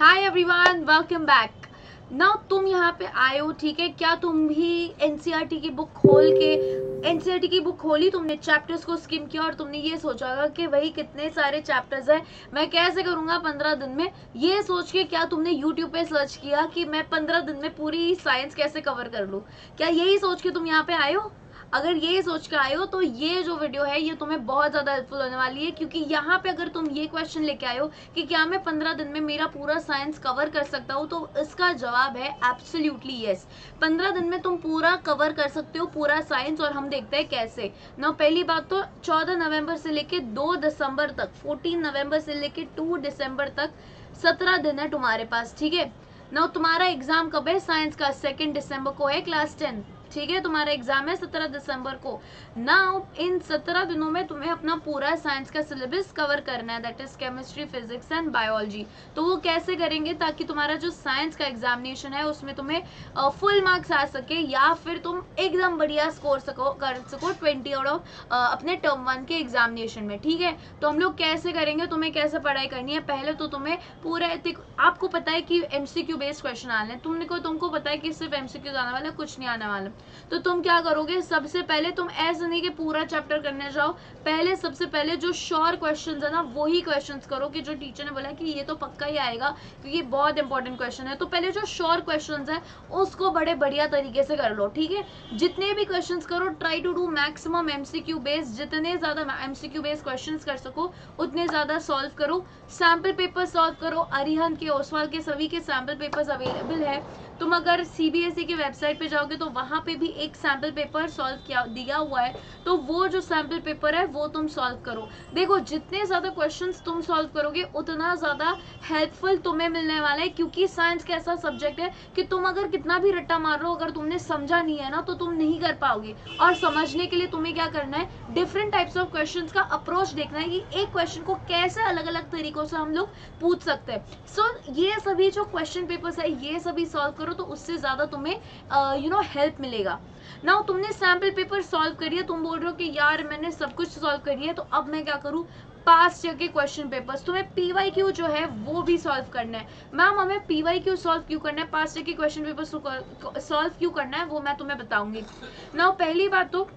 Hi everyone, welcome back. Now तुम यहाँ पे आए हो, ठीक है। क्या तुम भी एनसीईआरटी की बुक खोल के एनसीईआरटी की बुक खोली, तुमने चैप्टर्स को स्किम किया और तुमने ये सोचा होगा कि वही कितने सारे चैप्टर्स हैं, मैं कैसे करूँगा 15 दिन में। ये सोच के क्या तुमने यूट्यूब पे सर्च किया कि मैं 15 दिन में पूरी साइंस कैसे कवर कर लूँ? क्या यही सोच के तुम यहाँ पे आए हो? अगर ये सोच के आए हो तो ये जो वीडियो है ये तुम्हें बहुत ज़्यादा हेल्पफुल होने वाली है, क्योंकि यहाँ पे अगर तुम ये क्वेश्चन लेके आए हो कि क्या मैं 15 दिन में मेरा पूरा साइंस कवर कर सकता हूँ, तो इसका जवाब है एब्सोल्युटली यस। 15 दिन में तुम पूरा कवर कर सकते हो, पूरा साइंस। और हम देखते हैं कैसे ना। पहली बात तो 14 नवंबर से लेके 2 दिसंबर तक, 14 नवंबर से लेके 2 दिसंबर तक 17 दिन है तुम्हारे पास, ठीक है ना। तुम्हारा एग्जाम कब है साइंस का? 2 दिसंबर को है, क्लास 10, ठीक है। तुम्हारा एग्जाम है 17 दिसंबर को। नाउ इन 17 दिनों में तुम्हें अपना पूरा साइंस का सिलेबस कवर करना है, that is chemistry, physics and biology. तो वो कैसे करेंगे ताकि तुम्हारा जो साइंस का एग्जामिनेशन है उसमें तुम्हें फुल मार्क्स आ सके, या फिर तुम एकदम बढ़िया स्कोर कर सको 20 आउट ऑफ अपने टर्म 1 के एग्जामिनेशन में, ठीक है। तो हम लोग कैसे करेंगे, तुम्हें कैसे पढ़ाई करनी है। पहले तो तुम्हें पूरा आपको पता है कि एमसीक्यू बेस्ड क्वेश्चन आने हैं, तुमको पता है कि सिर्फ एमसीक्यू आने वाला, कुछ नहीं आने वाला। तो तुम क्या करोगे, सबसे पहले तुम ऐसे नहीं कि पूरा चैप्टर करने जाओ, पहले सबसे पहले जो श्योर क्वेश्चंस है ना वही क्वेश्चंस करो, कि जो टीचर ने बोला कि ये तो पक्का ही आएगा क्योंकि बहुत इंपॉर्टेंट क्वेश्चन है। तो पहले जो श्योर क्वेश्चंस है उसको बड़े बढ़िया तरीके से कर लो, ठीक है। जितने भी क्वेश्चंस करो, try to do maximum MCQ based, जितने ज्यादा एमसीक्यू बेस्ड क्वेश्चंस कर सको उतने ज्यादा सॉल्व करो। सैम्पल पेपर सॉल्व करो, अरिहंत के, ओसवाल के, सभी के सैम्पल पेपर्स अवेलेबल है। तुम अगर सीबीएसई के वेबसाइट पे जाओगे तो वहां पे भी एक सैम्पल पेपर सॉल्व दिया हुआ है, तो वो जो सैम्पल पेपर है वो तुम सॉल्व करो। देखो, जितने ज्यादा क्वेश्चंस तुम सॉल्व करोगे उतना ज्यादा हेल्पफुल तुम्हें मिलने वाला है, क्योंकि साइंस का ऐसा सब्जेक्ट है कि तुम अगर कितना भी रट्टा मार लो, अगर तुमने समझा नहीं है ना तो तुम नहीं कर पाओगे। और समझने के लिए तुम्हें क्या करना है, डिफरेंट टाइप्स ऑफ क्वेश्चंस का अप्रोच देखना है कि एक क्वेश्चन को कैसे अलग अलग तरीकों से हम लोग पूछ सकते हैं। सो ये सभी जो क्वेश्चन पेपर्स है ये सभी सॉल्व करो, तो उससे ज्यादा तुम्हें हेल्प मिलेगा। नाउ तुमने सैम्पल पेपर सॉल्व करिए, तुम बोल रहे हो कि यार मैंने सब कुछ सॉल्व करी है, तो अब मैं क्या करूं, पास्ट ईयर के क्वेश्चन पेपर्स, तुम्हें पीवाईक्यू जो है वो भी सॉल्व करना है। मैम हमें पीवाईक्यू सॉल्व क्यों करना है, पास्ट ईयर के क्वेश्चन पेपर सॉल्व क्यों करना है, वो मैं तुम्हें बताऊंगी। नाउ पहली बात तो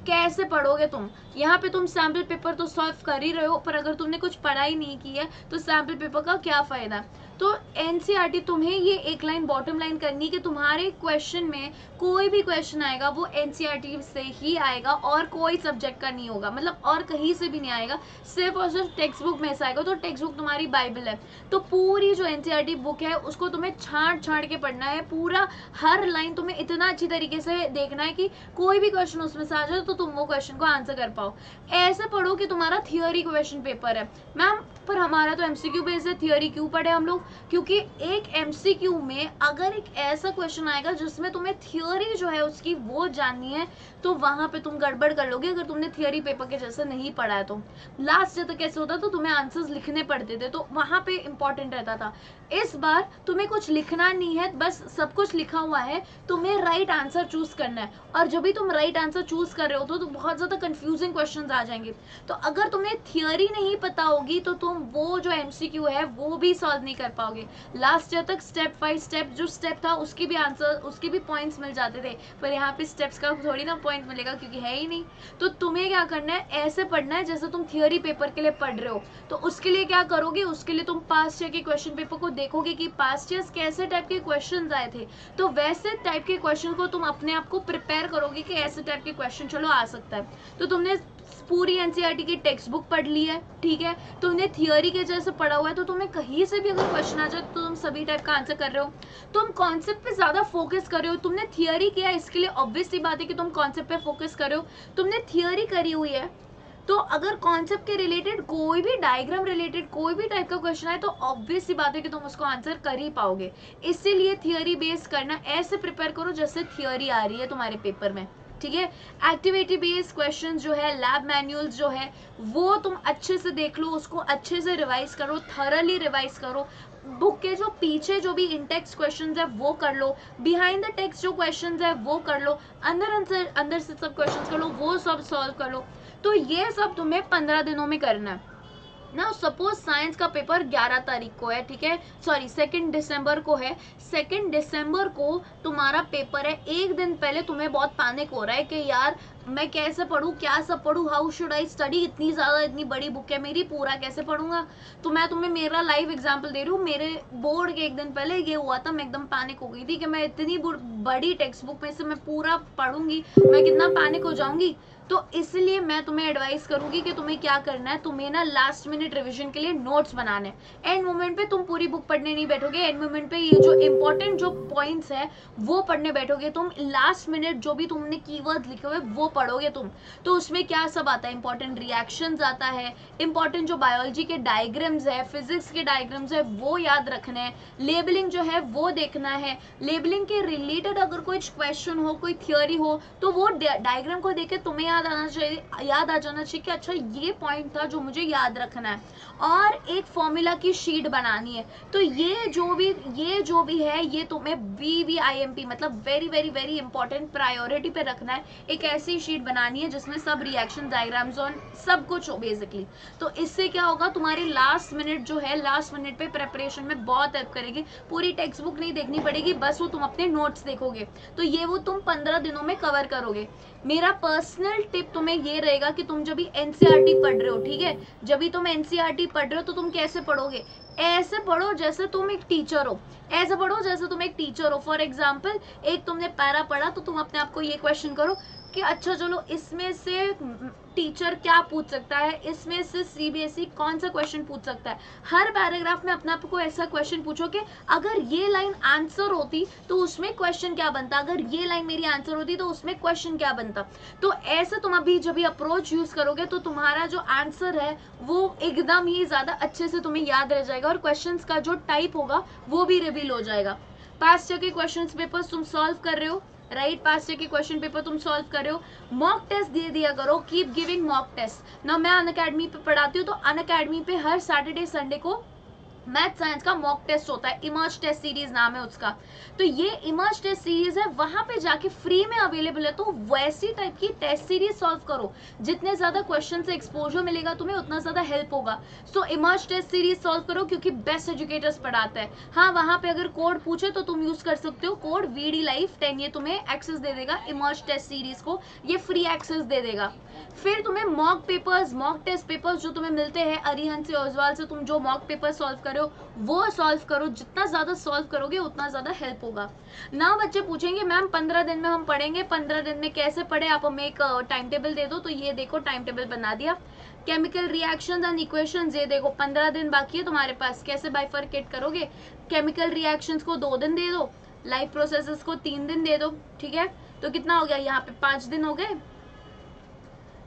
कैसे पढ़ोगे तुम, यहाँ पे तुम सैम्पल पेपर तो सॉल्व कर ही रहे हो, पर अगर तुमने कुछ पढ़ाई नहीं की है तो सैम्पल पेपर का क्या फायदा है। तो एनसीईआरटी तुम्हें ये एक लाइन बॉटम लाइन करनी है कि तुम्हारे क्वेश्चन में कोई भी क्वेश्चन आएगा वो एनसीईआरटी से ही आएगा और कोई सब्जेक्ट का नहीं होगा, मतलब और कहीं से भी नहीं आएगा, सिर्फ और सिर्फ टेक्स्ट बुक में से आएगा। तो टेक्स्ट बुक तुम्हारी बाइबल है, तो पूरी जो एनसीईआरटी बुक है उसको तुम्हें छांट छांट के पढ़ना है, पूरा हर लाइन तुम्हें इतना अच्छी तरीके से देखना है कि कोई भी क्वेश्चन उसमें से आ जाए तो तुम वो क्वेश्चन को आंसर कर पाओ। ऐसे पढ़ो कि तुम्हारा थियोरी क्वेश्चन पेपर है। मैम पर हमारा तो एमसीक्यू बेस्ड है, थियोरी क्यों पढ़े हम लोग, क्योंकि एक एमसीक्यू में अगर एक ऐसा क्वेश्चन आएगा जिसमें तुम्हें थियोरी जो है उसकी वो जाननी है, तो वहां पे तुम गड़बड़ कर लोगे अगर तुमने थियोरी पेपर के जैसे नहीं पढ़ा है। तो लास्ट जब तक कैसे होता तो तुम्हें आंसर्स लिखने पड़ते थे, तो वहां पे इंपॉर्टेंट रहता था। इस बार तुम्हें कुछ लिखना नहीं है, बस सब कुछ लिखा हुआ है, तुम्हें राइट आंसर चूज करना है। और जब भी तुम राइट आंसर चूज कर रहे हो तो बहुत ज्यादा कंफ्यूजिंग क्वेश्चंस आ जाएंगे। तो अगर तुम्हें थियोरी नहीं पता होगी तो तुम वो जो एमसीक्यू है वो भी सॉल्व नहीं कर पाओगे। लास्ट ईयर तक स्टेप बाय स्टेप जो स्टेप था उसकी भी आंसर, उसके भी पॉइंट्स मिल जाते थे, पर यहाँ पे स्टेप्स का थोड़ी ना पॉइंट मिलेगा क्योंकि है ही नहीं। तो तुम्हें क्या करना है, ऐसे पढ़ना है जैसे तुम थियोरी पेपर के लिए पढ़ रहे हो। तो उसके लिए क्या करोगे, उसके लिए तुम पास्ट ईयर के क्वेश्चन पेपर को देखोगे कि पास्ट ईयर कैसे टाइप के क्वेश्चन आए थे, तो वैसे टाइप के क्वेश्चन को तुम अपने आप को प्रिपेयर करोगे कि ऐसे टाइप के क्वेश्चन चलो आ सकता है। तो तुमने पूरी एनसीईआरटी की टेक्स्ट बुक पढ़ ली है, ठीक है, तुमने थियोरी के जैसे पढ़ा हुआ है, तो तुम्हें कहीं से भी अगर क्वेश्चन आ जाए तो तुम सभी टाइप का आंसर कर रहे हो। तुम कॉन्सेप्ट पे ज्यादा फोकस कर रहे हो, तुमने थियोरी किया इसके लिए ऑब्वियस सी बात है कि तुम कॉन्सेप्ट पे फोकस कर रहे हो। तुमने थियोरी करी हुई है तो अगर कॉन्सेप्ट के रिलेटेड कोई भी डायग्राम रिलेटेड कोई भी टाइप का क्वेश्चन आए तो ऑब्वियस सी बात है कि तुम उसको आंसर कर ही पाओगे। इसीलिए थियोरी बेस्ड करना, ऐसे प्रिपेयर करो जैसे थियोरी आ रही है तुम्हारे पेपर में, ठीक है। एक्टिविटी बेस्ड क्वेश्चन जो है, लैब मैनुअल्स जो है वो तुम अच्छे से देख लो, उसको अच्छे से रिवाइज करो, थरली रिवाइज करो। बुक के जो पीछे जो भी इंटेक्स्ट क्वेश्चंस है वो कर लो, बिहाइंड द टेक्स्ट जो क्वेश्चंस है वो कर लो, अंदर से सब क्वेश्चंस कर लो, वो सब सॉल्व कर लो। तो ये सब तुम्हें 15 दिनों में करना है। ना सपोज साइंस का पेपर 11 तारीख को है, ठीक है, सॉरी 2 दिसंबर को है। 2 दिसंबर को तुम्हारा पेपर है, एक दिन पहले तुम्हें बहुत पैनिक हो रहा है कि यार मैं कैसे पढूं, क्या सब पढूं, हाउ शुड आई स्टडी, इतनी ज्यादा इतनी बड़ी बुक है मेरी, पूरा कैसे पढ़ूंगा। तो मैं तुम्हें मेरा लाइव एग्जांपल दे रही हूँ, मेरे बोर्ड के एक दिन पहले ये हुआ था, मैं एकदम पैनिक हो गई थी कि मैं इतनी बड़ी टेक्स्ट बुक में से मैं पूरा पढ़ूंगी, मैं कितना पैनिक हो जाऊंगी। तो इसलिए मैं तुम्हें एडवाइस करूंगी कि तुम्हें क्या करना है, तुम्हें ना लास्ट मिनट रिवीजन के लिए नोट्स बनाने हैं। एंड मोमेंट पे तुम पूरी बुक पढ़ने नहीं बैठोगे, एंड मोमेंट पे ये जो इंपॉर्टेंट जो पॉइंट्स है वो पढ़ने बैठोगे तुम। लास्ट मिनट जो भी तुमने कीवर्ड्स लिखे हुए वो पढ़ोगे तुम। तो उसमें क्या सब आता है, इंपॉर्टेंट रिएक्शंस आता है, इंपॉर्टेंट जो बायोलॉजी के डायग्राम्स है, फिजिक्स के डायग्राम्स है वो याद रखना है, लेबलिंग जो है वो देखना है, लेबलिंग के रिलेटेड अगर कोई क्वेश्चन हो, कोई थियोरी हो, तो वो डायग्राम को देख के तुम्हें याद आ जाना चाहिए कि अच्छा ये पॉइंट था जो मुझे याद रखना है। और एक फॉर्मूला की शीट बनानी है। तो ये जो भी है ये तुम्हें VVIMP मतलब very very very important priority पे रखना है। एक ऐसी शीट बनानी है जिसमें सब रिएक्शन डायग्राम्स और सब कुछ हो बेसिकली। तो इससे क्या होगा, तुम्हारी लास्ट मिनट जो है, लास्ट मिनट पे प्रेपरेशन में बहुत हेल्प करेगी। पूरी टेक्स्ट बुक नहीं देखनी पड़ेगी, बस वो तुम अपने नोट्स देखोगे, तो ये वो तुम 15 दिनों में कवर करोगे। मेरा पर्सनल टिप तुम्हें ये रहेगा कि तुम जब भी NCERT पढ़ रहे हो, ठीक है, जब भी तुम NCERT पढ़ रहे हो तो तुम कैसे पढ़ोगे, ऐसे पढ़ो जैसे तुम एक टीचर हो, ऐसे पढ़ो जैसे तुम एक टीचर हो। फॉर एग्जाम्पल एक तुमने पैरा पढ़ा तो तुम अपने आप को ये क्वेश्चन करो कि अच्छा चलो इसमें से टीचर क्या पूछ सकता है, इसमें से CBSE कौन सा क्वेश्चन पूछ सकता है। हर पैराग्राफ में अपने आप को ऐसा क्वेश्चन पूछो कि अगर ये लाइन आंसर होती तो उसमें क्वेश्चन क्या बनता, अगर ये लाइन मेरी आंसर होती तो उसमें क्वेश्चन क्या बनता। तो ऐसे तुम अभी जब भी अप्रोच यूज करोगे तो तुम्हारा जो आंसर है वो एकदम ही ज्यादा अच्छे से तुम्हें याद रह जाएगा और क्वेश्चन का जो टाइप होगा वो भी रिवील हो जाएगा। पास्ट ईयर के क्वेश्चन पेपर्स तुम सॉल्व कर रहे हो, राइट, पास्ट ईयर के क्वेश्चन पेपर तुम सॉल्व कर रहे हो, मॉक टेस्ट दे दिया करो, कीप गिविंग मॉक टेस्ट। ना मैं अनअकैडमी पे पढ़ाती हूँ तो अनअकैडमी पे हर सैटरडे संडे को मैथ साइंस का मॉक टेस्ट होता है, इमर्ज टेस्ट सीरीज नाम है उसका। तो ये इमर्ज टेस्ट सीरीज है, वहां पे जाके फ्री में अवेलेबल है। तो वैसी टाइप की टेस्ट सीरीज सॉल्व करो, जितने ज्यादा क्वेश्चन से एक्सपोजर मिलेगा तुम्हें उतना ज्यादा हेल्प होगा। सो इमर्ज टेस्ट सीरीज सॉल्व करो क्योंकि बेस्ट एजुकेटर्स पढ़ाता है। हाँ, वहां पे अगर कोड पूछे तो तुम यूज कर सकते हो कोड VD Life 10, ये तुम्हें एक्सेस दे देगा इमर्ज टेस्ट सीरीज को, ये फ्री एक्सेस दे देगा। फिर तुम्हें mock papers, mock test papers जो तुम्हें मिलते हैं अरिहंत से, ओजवाल से, तुम जो मॉक पेपर सॉल्व करो वो सॉल्व करो, जितना ज्यादा सॉल्व करोगे उतना ज्यादा हेल्प होगा। ना बच्चे पूछेंगे मैम 15 दिन में हम पढ़ेंगे, 15 दिन में कैसे पढ़े, आप हमें एक टाइम टेबल दे दो। तो ये देखो टाइम टेबल बना दिया। केमिकल रिएक्शंस एंड इक्वेशंस, ये देखो 15 दिन बाकी है तुम्हारे पास, कैसे बाइफरकेट करोगे। केमिकल रिएक्शंस को 2 दिन दे दो, लाइफ प्रोसेसेस को 3 दिन दे दो, ठीक है, तो कितना हो गया, यहाँ पे 5 दिन हो गए।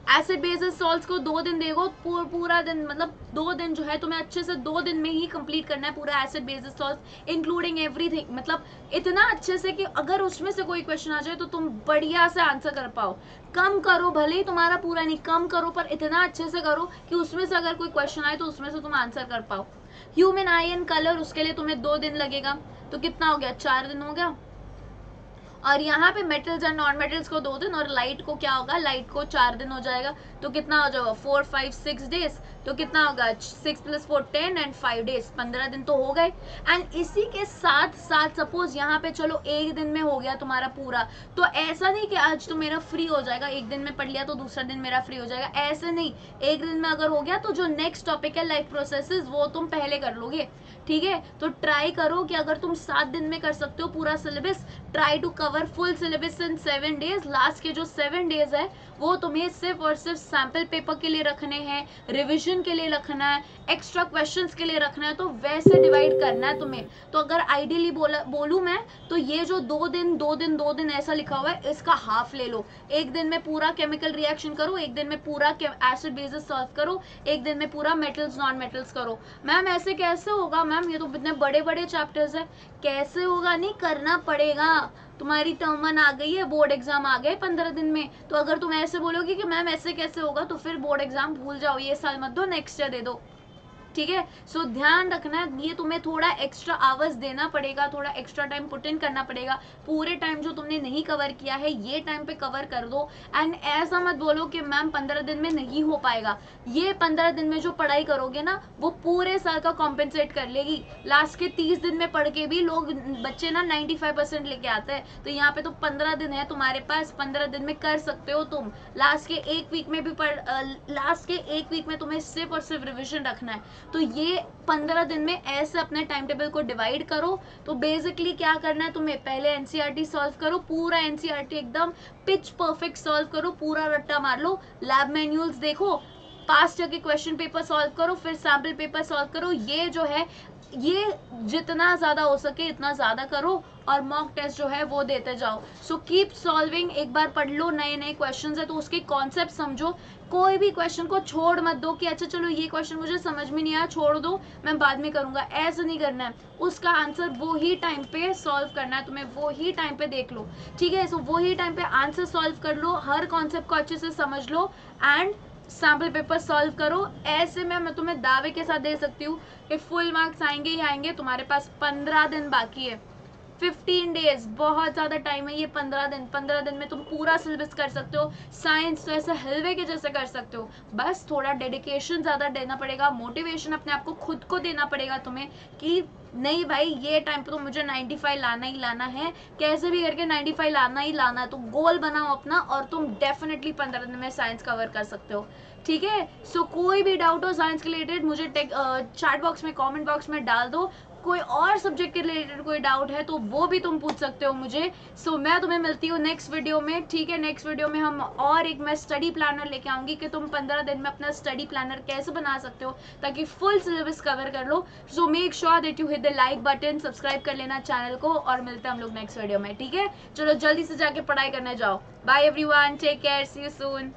एसिड बेसिस सॉल्ट्स को 2 दिन देगो, पूरा दिन मतलब 2 दिन जो है तुम्हें अच्छे से 2 दिन में ही कंप्लीट करना है पूरा acid basis salts including everything. मतलब इतना अच्छे से कि अगर उसमें से कोई क्वेश्चन आ जाए तो तुम बढ़िया से आंसर कर पाओ। कम करो, भले ही तुम्हारा पूरा नहीं, कम करो पर इतना अच्छे से करो कि उसमें से अगर कोई क्वेश्चन आए तो उसमें से तुम आंसर कर पाओ। ह्यूमन आई एंड कलर, उसके लिए तुम्हें 2 दिन लगेगा, तो कितना हो गया, 4 दिन हो गया। और यहाँ पे मेटल्स और नॉन मेटल्स को 2 दिन, और लाइट को क्या होगा, लाइट को 4 दिन हो जाएगा, तो कितना हो जाएगा 4, 5, 6 डेज, तो कितना होगा 6 + 4 10 एंड 5 डेज, 15 दिन तो हो गए। एंड इसी के साथ साथ सपोज यहाँ पे चलो एक दिन में हो गया तुम्हारा पूरा, तो ऐसा नहीं कि आज तो मेरा फ्री हो जाएगा, एक दिन में पढ़ लिया तो दूसरा दिन मेरा फ्री हो जाएगा, ऐसे नहीं। एक दिन में अगर हो गया तो जो नेक्स्ट टॉपिक है लाइफ प्रोसेसेस वो तुम पहले कर लोगे, ठीक है। तो ट्राई करो कि अगर तुम 7 दिन में कर सकते हो पूरा syllabus, try to cover full syllabus in 7 days. Last के जो 7 डेज है वो तुम्हें सिर्फ और सिर्फ सैंपल पेपर के लिए रखने हैं, रिविजन के लिए रखना है, एक्स्ट्रा क्वेश्चंस के लिए रखना है, तो वैसे डिवाइड करना है तुम्हें। तो अगर आइडियली बोलूं मैं तो ये जो 2 दिन 2 दिन 2 दिन ऐसा लिखा हुआ है इसका हाफ ले लो। एक दिन में पूरा केमिकल रिएक्शन करो, एक दिन में पूरा एसिड बेसिस सॉल्व करो, एक दिन में पूरा मेटल्स नॉन मेटल्स करो। मैम ऐसे कैसे होगा, मैम ये तो इतने बड़े बड़े चैप्टर्स है, कैसे होगा, नहीं करना पड़ेगा। तुम्हारी टर्म 1 आ गई है, बोर्ड एग्जाम आ गए 15 दिन में, तो अगर तुम ऐसे बोलोगे कि मैम ऐसे कैसे होगा तो फिर बोर्ड एग्जाम भूल जाओ, ये साल मत दो, नेक्स्ट ईयर दे दो। ठीक है। सो ध्यान रखना, ये तुम्हें थोड़ा एक्स्ट्रा आवर्स देना पड़ेगा, थोड़ा एक्स्ट्रा टाइम पुट इन करना पड़ेगा। पूरे टाइम जो तुमने नहीं कवर किया है ये टाइम पे कवर कर दो। एंड ऐसा मत बोलो कि मैम 15 दिन में नहीं हो पाएगा। ये 15 दिन में जो पढ़ाई करोगे ना वो पूरे साल का कॉम्पेंसेट कर लेगी। लास्ट के 30 दिन में पढ़ के भी लोग बच्चे ना 95% लेके आते हैं। तो यहाँ पे तो 15 दिन है तुम्हारे पास, 15 दिन में कर सकते हो तुम। लास्ट के एक वीक में भी लास्ट के एक वीक में तुम्हें सिर्फ और सिर्फ रिविजन रखना है। तो ये 15 दिन में ऐसे अपने टाइम टेबल को डिवाइड करो। तो बेसिकली क्या करना है तुम्हें, पहले एनसीईआरटी सॉल्व करो, पूरा एनसीईआरटी एकदम पिच परफेक्ट सॉल्व करो, पूरा रट्टा मार लो, लैब मैन्युअल्स देखो, पास्ट ईयर के क्वेश्चन पेपर सॉल्व करो, फिर सैम्पल पेपर सॉल्व करो। ये जो है ये जितना ज्यादा हो सके इतना ज्यादा करो और मॉक टेस्ट जो है वो देते जाओ। So keep solving. एक बार पढ़ लो, नए नए क्वेश्चंस है तो उसके कॉन्सेप्ट समझो। कोई भी क्वेश्चन को छोड़ मत दो कि अच्छा चलो ये क्वेश्चन मुझे समझ में नहीं आया, छोड़ दो, मैं बाद में करूंगा। ऐसा नहीं करना है, उसका आंसर वो ही टाइम पे सॉल्व करना है तुम्हें, वो ही टाइम पे देख लो, ठीक है। सो वो ही टाइम पे आंसर सॉल्व कर लो, हर कॉन्सेप्ट को अच्छे से समझ लो एंड सैम्पल पेपर सॉल्व करो। ऐसे में मैं तुम्हें दावे के साथ दे सकती हूँ कि फुल मार्क्स आएंगे ही आएंगे। तुम्हारे पास 15 दिन बाकी है, 15 डेज, बहुत ज्यादा टाइम है ये। 15 दिन में तुम पूरा सिलेबस कर सकते हो। साइंस तो ऐसे हलवे के जैसे कर सकते हो, बस थोड़ा डेडिकेशन ज्यादा देना पड़ेगा, मोटिवेशन अपने आप को खुद को देना पड़ेगा तुम्हें कि नहीं भाई ये टाइम पे तो मुझे 95 लाना ही लाना है, कैसे भी करके 95 लाना ही लाना है। तो गोल बनाओ अपना और तुम डेफिनेटली 15 दिन में साइंस कवर कर सकते हो, ठीक है। सो कोई भी डाउट हो साइंस के रिलेटेड मुझे चैट बॉक्स में, कमेंट बॉक्स में डाल दो। कोई और सब्जेक्ट के रिलेटेड कोई डाउट है तो वो भी तुम पूछ सकते हो मुझे। सो मैं तुम्हें मिलती हूँ नेक्स्ट वीडियो में, ठीक है। नेक्स्ट वीडियो में हम और एक मैं स्टडी प्लानर लेके आऊंगी कि तुम 15 दिन में अपना स्टडी प्लानर कैसे बना सकते हो ताकि फुल सिलेबस कवर कर लो। So make sure that you hit the like button, subscribe कर लेना चैनल को और मिलते हैं हम लोग नेक्स्ट वीडियो में, ठीक है। चलो जल्दी से जाके पढ़ाई करने जाओ। Bye everyone, take care, see you soon.